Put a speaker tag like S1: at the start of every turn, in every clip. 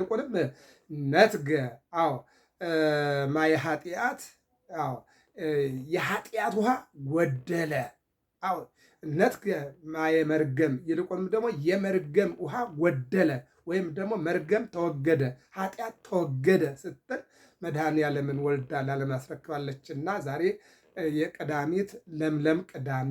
S1: ይልቁንም ነትገ አዎ ማየ ኃጢአት አዎ የኃጢአት ውሃ ጎደለ። አዎ ነትገ ማየ መርገም ይልቁንም ደግሞ የመርገም ውሃ ጎደለ ወይም ደግሞ መርገም ተወገደ፣ ኃጢአት ተወገደ ስትል መድኃኔዓለምን ወልዳ ለዓለም አስረክባለችና ዛሬ የቀዳሚት ለምለም ቅዳሜ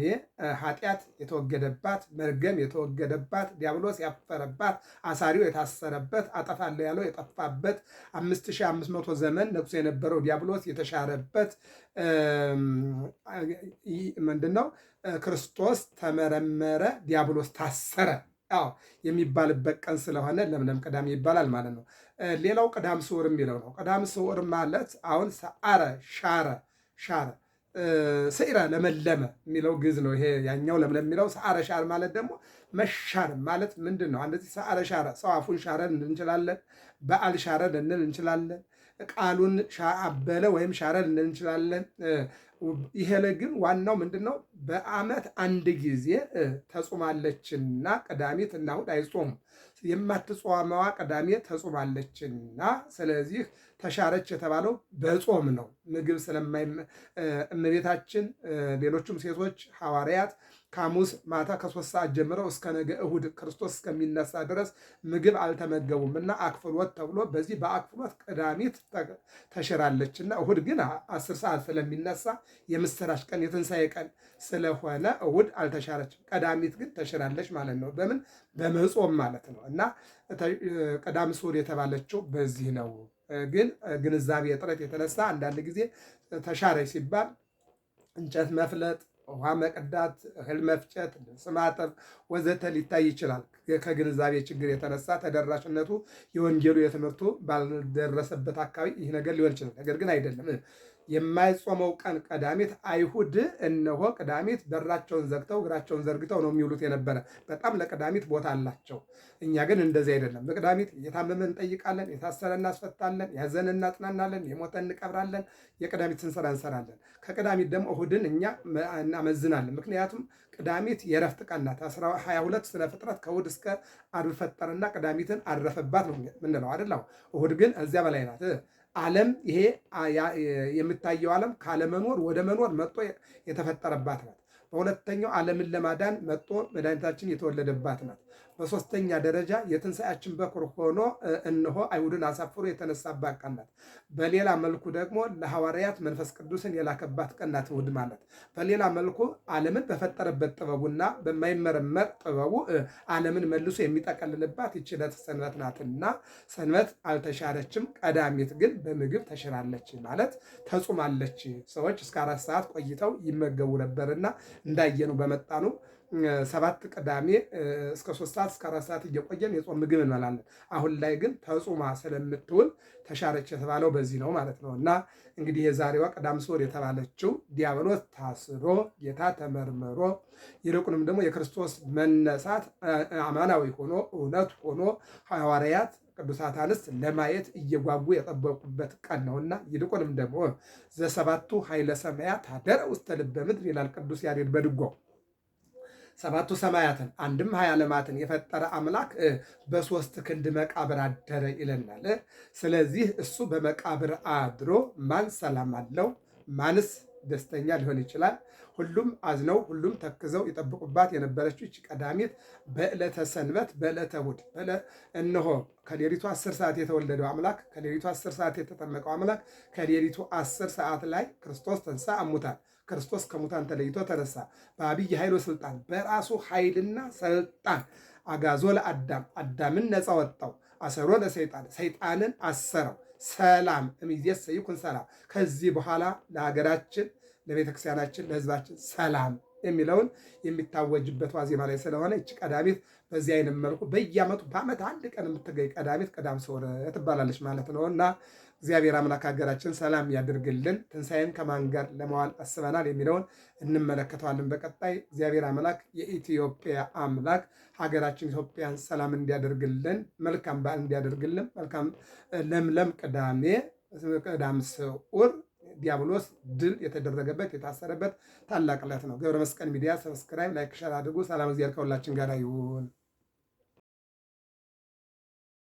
S1: ኃጢአት የተወገደባት፣ መርገም የተወገደባት፣ ዲያብሎስ ያፈረባት፣ አሳሪው የታሰረበት፣ አጠፋለሁ ያለው የጠፋበት፣ 5500 ዘመን ነግሶ የነበረው ዲያብሎስ የተሻረበት ምንድን ነው? ክርስቶስ ተመረመረ፣ ዲያብሎስ ታሰረ የሚባልበት ቀን ስለሆነ ለምለም ቅዳሜ ይባላል ማለት ነው። ሌላው ቅዳም ስዑር የሚለው ነው። ቅዳም ስዑር ማለት አሁን ሰዓረ ሻረ ስዕረ ለመለመ የሚለው ግዕዝ ነው። ይሄ ያኛው ለምለም የሚለው ሰዓረ ሻር ማለት ደግሞ መሻር ማለት ምንድን ነው? እንደዚህ ሰዓረ ሻረ ሰው አፉን ሻረ እንችላለን። በዓል ሻረ ልንል እንችላለን። ቃሉን አበለ ወይም ሻረ ልንል እንችላለን። ይሄ ግን ዋናው ምንድን ነው? በዓመት አንድ ጊዜ ተጾማለችና ቅዳሜት እና እሑድ አይጾሙም። የማትጾመዋ ቅዳሜ ተጾማለችና ስለዚህ ተሻረች የተባለው በጾም ነው። ምግብ እመቤታችን ሌሎቹም ሴቶች ሐዋርያት ከሐሙስ ማታ ከ3 ሰዓት ጀምረው እስከ ነገ እሑድ ክርስቶስ እስከሚነሳ ድረስ ምግብ አልተመገቡም እና አክፍሎት ተብሎ በዚህ በአክፍሎት ቅዳሜት ተሽራለችና እሑድ ግን 10 ሰዓት ስለሚነሳ የምስራች ቀን የትንሣኤ ቀን ስለሆነ እሑድ አልተሻረችም። ቀዳሚት ግን ተሽራለች ማለት ነው። በምን በመጾም ማለት ነው። እና ቀዳም ስዑር የተባለችው በዚህ ነው። ግን ግንዛቤ እጥረት የተነሳ አንዳንድ ጊዜ ተሻረች ሲባል እንጨት መፍለጥ፣ ውሃ መቅዳት፣ እህል መፍጨት፣ ልብስ ማጠብ ወዘተ ሊታይ ይችላል። ከግንዛቤ ችግር የተነሳ ተደራሽነቱ የወንጌሉ የትምህርቱ ባልደረሰበት አካባቢ ይህ ነገር ሊሆን ይችላል። ነገር ግን አይደለም። የማይጾመው ቀን ቀዳሚት አይሁድ እነሆ ቅዳሚት በራቸውን ዘግተው እግራቸውን ዘርግተው ነው የሚውሉት የነበረ። በጣም ለቅዳሚት ቦታ አላቸው። እኛ ግን እንደዚህ አይደለም። በቅዳሚት የታመመ እንጠይቃለን፣ የታሰረ እናስፈታለን፣ ያዘን እናጽናናለን፣ የሞተ እንቀብራለን፣ የቅዳሚትን ስራ እንሰራለን። ከቅዳሚት ደግሞ እሑድን እኛ እናመዝናለን። ምክንያቱም ቅዳሚት የረፍት ቀን ናት። 22 ስነ ፍጥረት ከእሑድ እስከ ዓርብ ፈጠረና ቅዳሚትን አረፈባት ነው ምንለው አይደል? እሑድ ግን እዚያ በላይ ናት። ዓለም ይሄ የምታየው ዓለም ካለመኖር ወደ መኖር መጥቶ የተፈጠረባት ናት። በሁለተኛው ዓለምን ለማዳን መጥቶ መድኃኒታችን የተወለደባት ናት። በሶስተኛ ደረጃ የትንሣኤያችን በኩር ሆኖ እነሆ አይሁድን አሳፍሮ የተነሳባት ቀን ናት። በሌላ መልኩ ደግሞ ለሐዋርያት መንፈስ ቅዱስን የላከባት ቀን ናት እሑድ ማለት። በሌላ መልኩ ዓለምን በፈጠረበት ጥበቡና በማይመረመር ጥበቡ ዓለምን መልሶ የሚጠቀልልባት ይህች ዕለተ ሰንበት ናትና ሰንበት አልተሻረችም። ቀዳሚት ግን በምግብ ተሽራለች ማለት ተጾማለች። ሰዎች እስከ 4 ሰዓት ቆይተው ይመገቡ ነበርና እንዳየኑ በመጣኑ 7 ቅዳሜ እስከ 3 ሰዓት እስከ 4 ሰዓት እየቆየን የጾም ምግብ እንበላለን። አሁን ላይ ግን ተጾማ ስለምትውል ተሻረች የተባለው በዚህ ነው ማለት ነው። እና እንግዲህ የዛሬዋ ቀዳም ስዑር የተባለችው ዲያብሎስ ታስሮ ጌታ ተመርምሮ ይልቁንም ደግሞ የክርስቶስ መነሳት አማናዊ ሆኖ እውነት ሆኖ ሐዋርያት ቅዱሳት አንስት ለማየት እየጓጉ የጠበቁበት ቀን ነውና ይልቁንም ደግሞ ዘሰባቱ ኃይለ ሰማያት አደረ ውስተ ልበ ምድር ይላል ቅዱስ ያሬድ በድጓው። 7ቱ ሰማያትን አንድም 20 ዓለማትን የፈጠረ አምላክ በ3 ክንድ መቃብር አደረ ይለናል። ስለዚህ እሱ በመቃብር አድሮ ማን ሰላም አለው? ማንስ ደስተኛ ሊሆን ይችላል? ሁሉም አዝነው ሁሉም ተክዘው ይጠብቁባት የነበረችው ይህች ቀዳሚት በዕለተ ሰንበት በዕለተ እሑድ እነሆ ከሌሊቱ 10 ሰዓት የተወለደው አምላክ ከሌሊቱ 10 ሰዓት የተጠመቀው አምላክ ከሌሊቱ 10 ሰዓት ላይ ክርስቶስ ተንሥአ እሙታን ክርስቶስ ከሙታን ተለይቶ ተነሳ። በአብይ ኃይል ወሥልጣን በራሱ ኃይልና ስልጣን አጋዞ ለአዳም አዳምን ነፃ ወጣው። አሰሮ ለሰይጣን ሰይጣንን አሰረው። ሰላም እምይእዜሰ ይኩን ሰላም። ከዚህ በኋላ ለሀገራችን፣ ለቤተክርስቲያናችን፣ ለሕዝባችን ሰላም የሚለውን የሚታወጅበት ዋዜማ ላይ ስለሆነ ይህች ቀዳሚት በዚህ አይነት መልኩ በየዓመቱ በዓመት አንድ ቀን የምትገኝ ቀዳሚት ቀዳም ስዑር ትባላለች ማለት ነው እና እግዚአብሔር አምላክ ሀገራችን ሰላም ያድርግልን። ትንሣኤን ከማን ጋር ለመዋል አስበናል የሚለውን እንመለከተዋለን በቀጣይ። እግዚአብሔር አምላክ የኢትዮጵያ አምላክ ሀገራችን ኢትዮጵያን ሰላም እንዲያደርግልን፣ መልካም በዓል እንዲያደርግልን፣ መልካም ለምለም ቅዳሜ ቀዳም ስዑር ዲያብሎስ ድል የተደረገበት የታሰረበት ታላቅ ዕለት ነው። ገብረ መስቀል ሚዲያ ሰብስክራይብ፣ ላይክ፣ ሸር አድርጉ። ሰላም እግዚአብሔር ከሁላችን ጋር ይሁን።